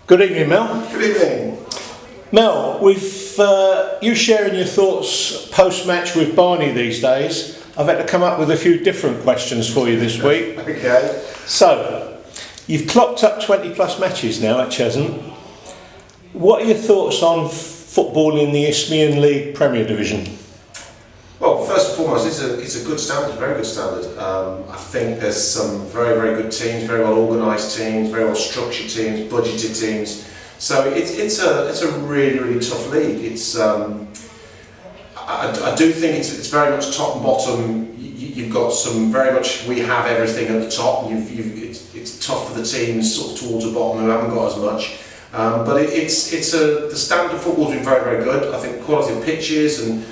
Good evening, Mel. Good evening. Mel, with you sharing your thoughts post-match with Barney these days, I've had to come up with a few different questions for you this week. Okay. So, you've clocked up 20 plus matches now at Cheshunt. What are your thoughts on football in the Isthmian League Premier Division? Well, first and foremost, it's a good standard, very good standard. I think there's some very, very good teams, very well organised teams, very well structured teams, budgeted teams. So it's a really, really tough league. It's I do think it's very much top and bottom. You've got some very much we have everything at the top. It's tough for the teams sort of towards the bottom who haven't got as much. But the standard of football's been very, very good. I think the quality of pitches and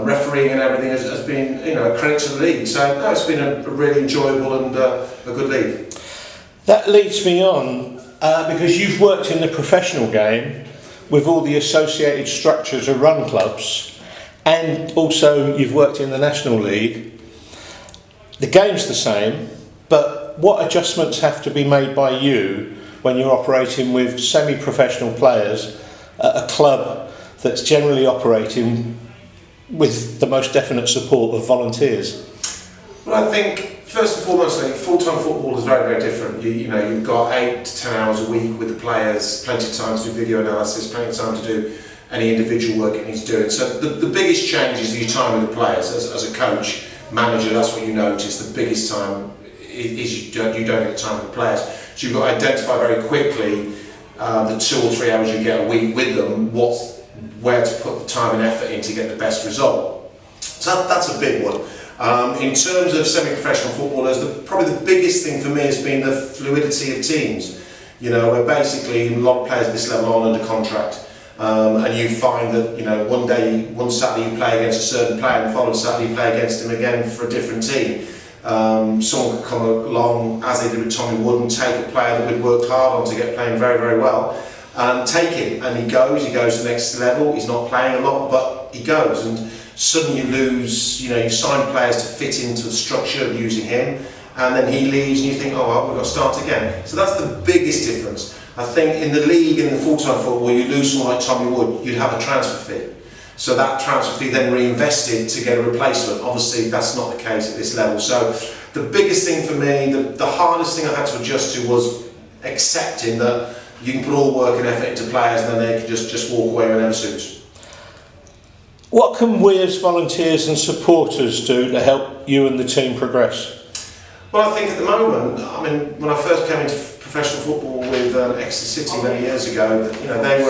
refereeing and everything has been, a credit to the league. So no, it's been a really enjoyable and a good league. That leads me on because you've worked in the professional game with all the associated structures of run clubs, and also you've worked in the National League. The game's the same, but what adjustments have to be made by you when you're operating with semi-professional players at a club that's generally operating with the most definite support of volunteers? Well, I think first and foremost, full-time football is very, very different. You've got 8 to 10 hours a week with the players, plenty of time to do video analysis, plenty of time to do any individual work it needs doing. So the biggest change is your time with the players. As a coach, manager, that's what you notice. The biggest time is you don't get time with the players. So you've got to identify very quickly the 2 or 3 hours you get a week with them, where to put the time and effort in to get the best result. So that's a big one. In terms of semi-professional footballers, probably the biggest thing for me has been the fluidity of teams. Where basically a lot of players at this level are under contract. And you find that one Saturday you play against a certain player, and the following Saturday you play against him again for a different team. Someone could come along, as they did with Tommy Wood, and take a player that we'd worked hard on to get playing very, very well, and take him, and he goes to the next level. He's not playing a lot, but he goes, and suddenly you lose. You sign players to fit into the structure of using him, and then he leaves, and you think, oh well, we've got to start again. So that's the biggest difference. I think in the league, in the full-time football, you lose someone like Tommy Wood, you'd have a transfer fee. So that transfer fee then reinvested to get a replacement. Obviously, that's not the case at this level. So the biggest thing for me, the hardest thing I had to adjust to was accepting that you can put all work and effort into players and then they can just walk away whenever suits. What can we as volunteers and supporters do to help you and the team progress? Well, I think at the moment, when I first came into professional football with Exeter City many years ago, they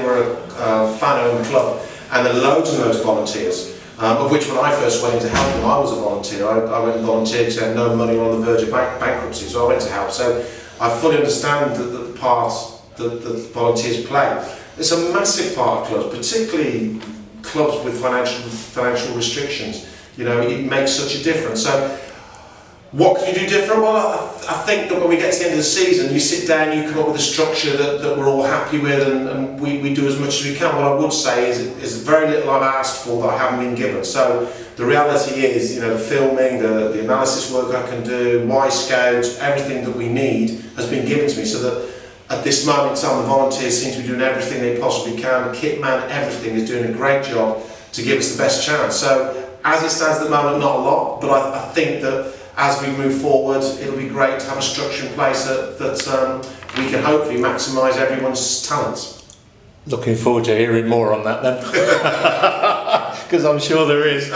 were a fan-owned club, and there were loads and loads of volunteers. Of which, when I first went in to help them, I was a volunteer. I went and volunteered because I had no money on the verge of bankruptcy, so I went to help. So I fully understand the part that volunteers play. It's a massive part of clubs, particularly clubs with financial restrictions. It makes such a difference. So what can you do different? Well, I think that when we get to the end of the season, you sit down, you come up with a structure that we're all happy with, and we do as much as we can. What I would say is very little I've asked for that I haven't been given. So the reality is, the filming, the analysis work I can do, Y-Scouts, everything that we need has been given to me, so that at this moment in time the volunteers seem to be doing everything they possibly can. Kit man, everything is doing a great job to give us the best chance. So as it stands at the moment, not a lot, but I think that as we move forward, it'll be great to have a structure in place that we can hopefully maximise everyone's talents. Looking forward to hearing more on that then, because I'm sure there is.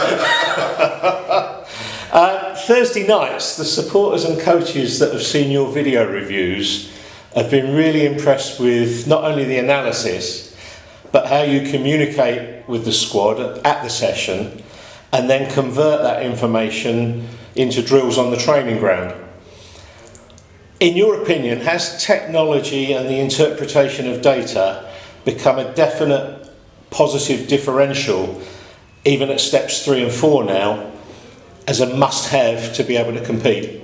Thursday nights, the supporters and coaches that have seen your video reviews have been really impressed with not only the analysis, but how you communicate with the squad at the session and then convert that information into drills on the training ground. In your opinion, has technology and the interpretation of data become a definite positive differential, even at steps 3 and 4 now, as a must-have to be able to compete?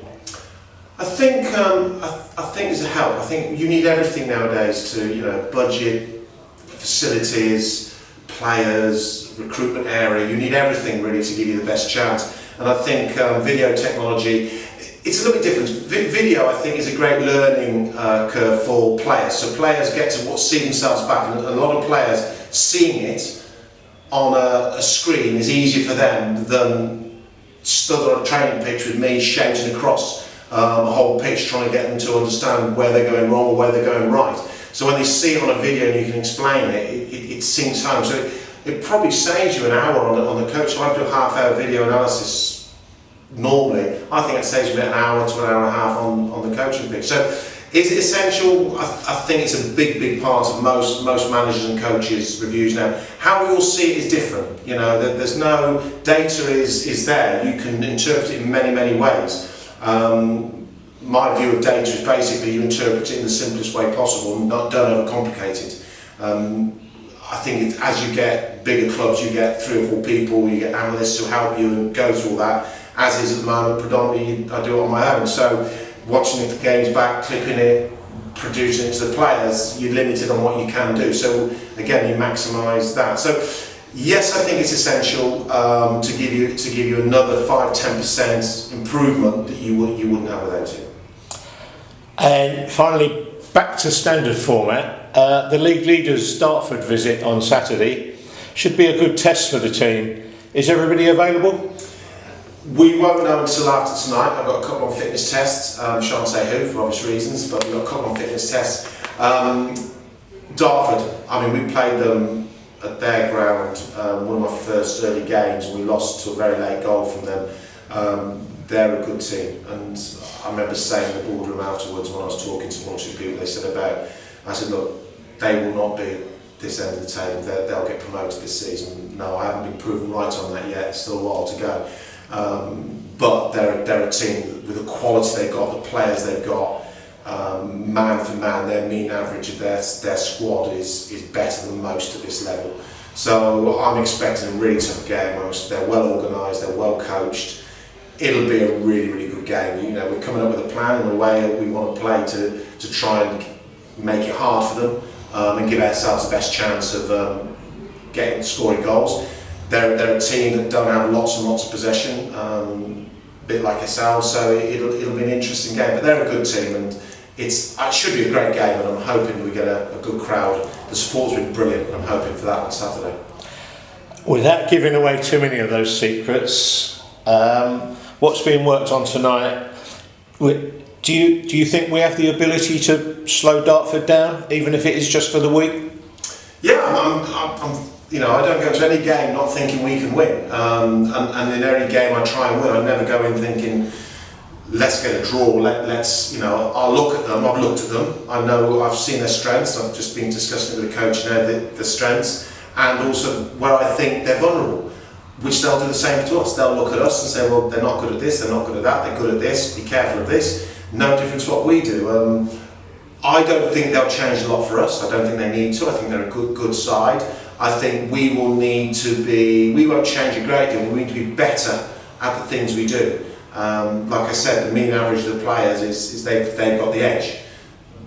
I think it's a help. I think you need everything nowadays to budget, facilities, players, recruitment area. You need everything really to give you the best chance. And I think video technology, it's a little bit different. Video, I think, is a great learning curve for players. So players get to see themselves back, and a lot of players seeing it on a screen is easier for them than stood on a training pitch with me shouting across a whole pitch trying to get them to understand where they're going wrong or where they're going right. So when they see it on a video and you can explain it, it sinks home. So it probably saves you an hour on the coach. So I do a half-hour video analysis normally. I think it saves me an hour to an hour and a half on the coaching pitch. So is it essential? I think it's a big part of most managers and coaches' reviews now. How we all see it is different. You know, there's no data is there. You can interpret it in many ways. My view of data is basically you interpret it in the simplest way possible and don't overcomplicate it. I think as you get bigger clubs, you get 3 or 4 people, you get analysts who help you and go through all that. As is at the moment, predominantly I do it on my own. So watching the games back, clipping it, producing it to the players, you're limited on what you can do. So again, you maximise that. So yes, I think it's essential to give you another 5-10% improvement that you wouldn't have without it. And finally, back to standard format. The league leaders' Dartford visit on Saturday should be a good test for the team. Is everybody available? We won't know until after tonight. I've got a couple of fitness tests. Shan't say who for obvious reasons, but we've got a couple of fitness tests. Dartford, I mean, we played them at their ground, one of my first early games, and we lost to a very late goal from them. They're a good team, and I remember saying in the boardroom afterwards when I was talking to 1 or 2 people, I said, look, they will not be at this end of the table, they'll get promoted this season. No, I haven't been proven right on that yet, it's still a while to go. But they're a team with the quality they've got, the players they've got, man for man, their mean average of their squad is better than most at this level. So I'm expecting a really tough game. They're well organised, they're well coached. It'll be a really good game. You know, we're coming up with a plan and a way we want to play to try and make it hard for them and give ourselves the best chance of scoring goals. They're a team that don't have lots and lots of possession, a bit like ourselves, so it'll be an interesting game. But they're a good team, and it should be a great game, and I'm hoping we get a good crowd. The support's been brilliant, and I'm hoping for that on Saturday. Without giving away too many of those secrets, what's being worked on tonight? Do you think we have the ability to slow Dartford down, even if it is just for the week? Yeah, I'm you know, I don't go to any game not thinking we can win, and in every game I try and win. I never go in thinking let's get a draw. Let's you know, I'll look at them. I've looked at them. I know I've seen their strengths. I've just been discussing with the coach now the strengths, and also where I think they're vulnerable, which they'll do the same to us. They'll look at us and say, well, they're not good at this, they're not good at that, they're good at this, be careful of this. No difference what we do. I don't think they'll change a lot for us. I don't think they need to. I think they're a good side. I think we will need to be, we won't change a great deal, we need to be better at the things we do. Like I said, the mean average of the players is they've got the edge.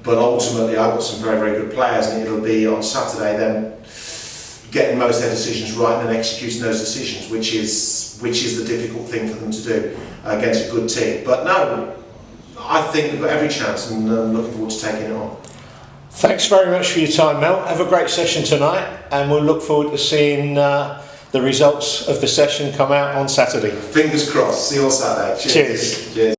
But ultimately I've got some very good players, and it'll be on Saturday them getting most of their decisions right and then executing those decisions, which is the difficult thing for them to do against a good team. But no, I think we've got every chance, and I'm looking forward to taking it on. Thanks very much for your time, Mel. Have a great session tonight, and we'll look forward to seeing the results of the session come out on Saturday. Fingers crossed. See you on Saturday. Cheers. Cheers.